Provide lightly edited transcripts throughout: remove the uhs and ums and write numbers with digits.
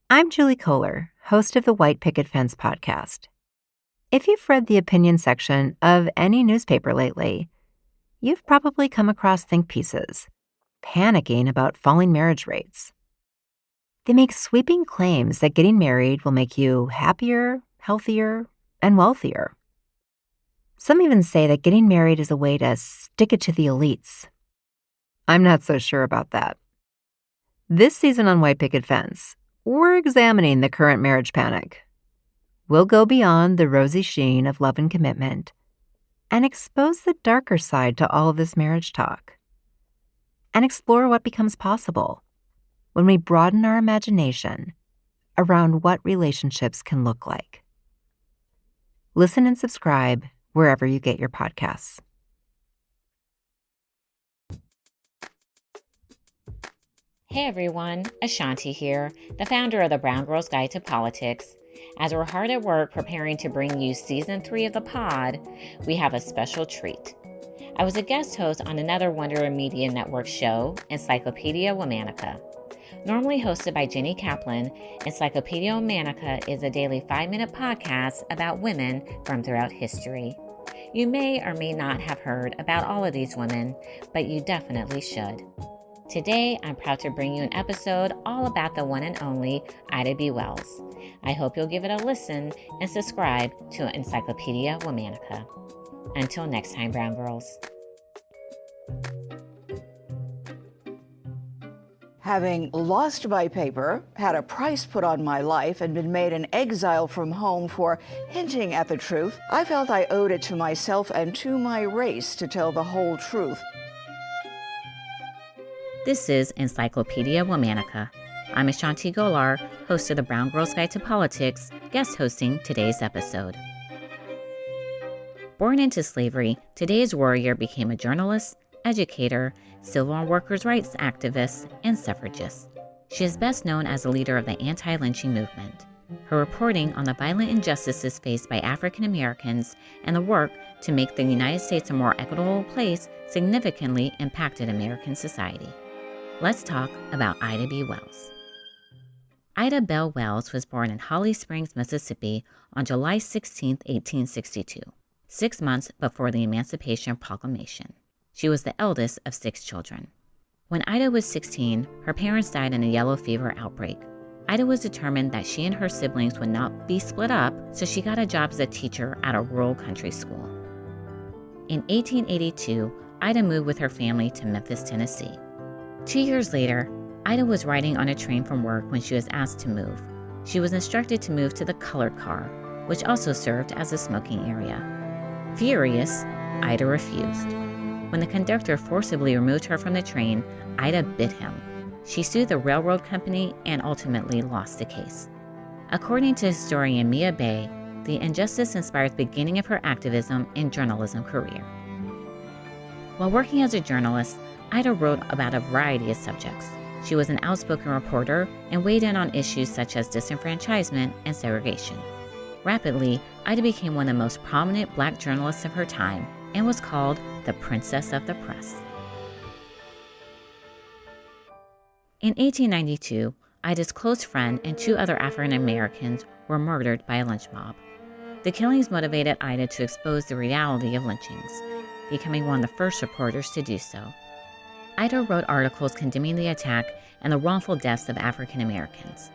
I'm Julie Gholar, host of the White Picket Fence podcast. If you've read the opinion section of any newspaper lately, you've probably come across think pieces, panicking about falling marriage rates. They make sweeping claims that getting married will make you happier, healthier, and wealthier. Some even say that getting married is a way to stick it to the elites. I'm not so sure about that. This season on White Picket Fence, we're examining the current marriage panic. We'll go beyond the rosy sheen of love and commitment and expose the darker side to all of this marriage talk and explore what becomes possible when we broaden our imagination around what relationships can look like. Listen and subscribe wherever you get your podcasts. Hey everyone, Ashanti here, the founder of the Brown Girl's Guide to Politics. As we're hard at work preparing to bring you Season 3 of the pod, we have a special treat. I was a guest host on another Wonder Media Network show, Encyclopedia Womannica. Normally hosted by Jenny Kaplan, Encyclopedia Womannica is a daily 5-minute podcast about women from throughout history. You may or may not have heard about all of these women, but you definitely should. Today, I'm proud to bring you an episode all about the one and only Ida B. Wells. I hope you'll give it a listen and subscribe to Encyclopedia Womannica. Until next time, Brown Girls. Having lost my paper, had a price put on my life, and been made an exile from home for hinting at the truth, I felt I owed it to myself and to my race to tell the whole truth. This is Encyclopedia Womannica. I'm Ashanti Gholar, host of the Brown Girl's Guide to Politics, guest hosting today's episode. Born into slavery, today's warrior became a journalist, educator, civil and workers' rights activist, and suffragist. She is best known as a leader of the anti-lynching movement. Her reporting on the violent injustices faced by African Americans and the work to make the United States a more equitable place significantly impacted American society. Let's talk about Ida B. Wells. Ida Bell Wells was born in Holly Springs, Mississippi on July 16, 1862, 6 months before the Emancipation Proclamation. She was the eldest of 6 children. When Ida was 16, her parents died in a yellow fever outbreak. Ida was determined that she and her siblings would not be split up, so she got a job as a teacher at a rural country school. In 1882, Ida moved with her family to Memphis, Tennessee. 2 years later, Ida was riding on a train from work when she was asked to move. She was instructed to move to the colored car, which also served as a smoking area. Furious, Ida refused. When the conductor forcibly removed her from the train, Ida bit him. She sued the railroad company and ultimately lost the case. According to historian Mia Bay, the injustice inspired the beginning of her activism and journalism career. While working as a journalist, Ida wrote about a variety of subjects. She was an outspoken reporter and weighed in on issues such as disenfranchisement and segregation. Rapidly, Ida became one of the most prominent Black journalists of her time and was called the Princess of the Press. In 1892, Ida's close friend and 2 other African Americans were murdered by a lynch mob. The killings motivated Ida to expose the reality of lynchings, becoming one of the first reporters to do so. Ida wrote articles condemning the attack and the wrongful deaths of African Americans.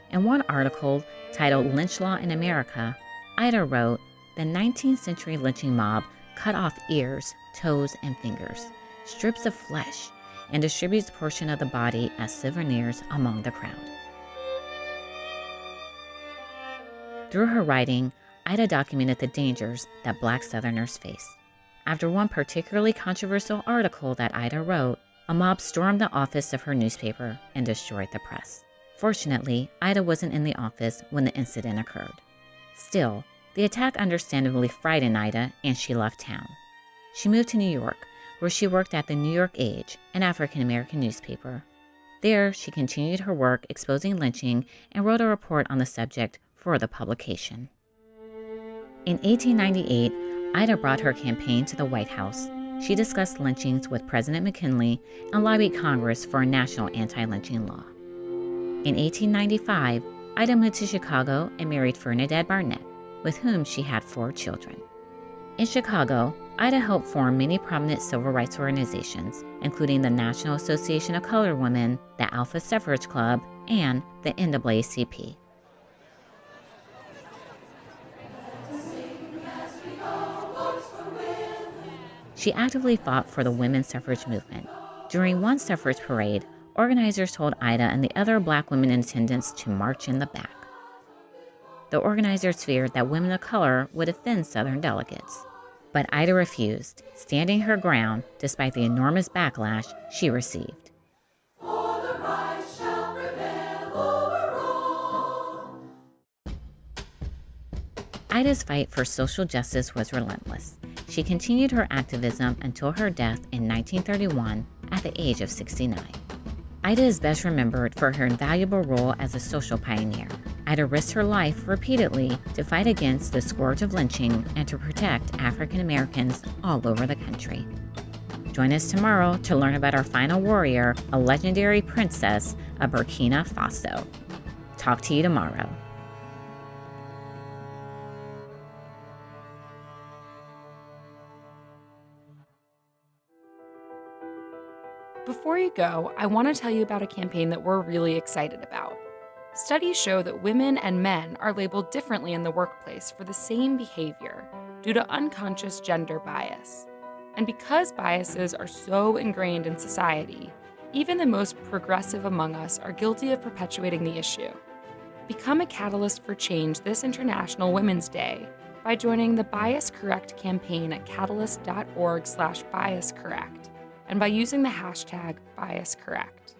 In one article titled Lynch Law in America, Ida wrote, "The 19th century lynching mob cut off ears, toes, and fingers, strips of flesh, and distributes a portion of the body as souvenirs among the crowd." Through her writing, Ida documented the dangers that Black Southerners face. After one particularly controversial article that Ida wrote, a mob stormed the office of her newspaper and destroyed the press. Fortunately, Ida wasn't in the office when the incident occurred. Still, the attack understandably frightened Ida, and she left town. She moved to New York, where she worked at the New York Age, an African-American newspaper. There, she continued her work exposing lynching and wrote a report on the subject for the publication. In 1898, Ida brought her campaign to the White House. She discussed lynchings with President McKinley and lobbied Congress for a national anti-lynching law. In 1895, Ida moved to Chicago and married Ferdinand Barnett, with whom she had 4 children. In Chicago, Ida helped form many prominent civil rights organizations, including the National Association of Colored Women, the Alpha Suffrage Club, and the NAACP. She actively fought for the women's suffrage movement. During one suffrage parade, organizers told Ida and the other Black women in attendance to march in the back. The organizers feared that women of color would offend Southern delegates. But Ida refused, standing her ground despite the enormous backlash she received. For the right shall prevail over all. Ida's fight for social justice was relentless. She continued her activism until her death in 1931 at the age of 69. Ida is best remembered for her invaluable role as a social pioneer. Ida risked her life repeatedly to fight against the scourge of lynching and to protect African Americans all over the country. Join us tomorrow to learn about our final warrior, a legendary princess of Burkina Faso. Talk to you tomorrow. Before you go, I want to tell you about a campaign that we're really excited about. Studies show that women and men are labeled differently in the workplace for the same behavior due to unconscious gender bias. And because biases are so ingrained in society, even the most progressive among us are guilty of perpetuating the issue. Become a catalyst for change this International Women's Day by joining the Bias Correct campaign at catalyst.org/biascorrect and by using the hashtag BiasCorrect.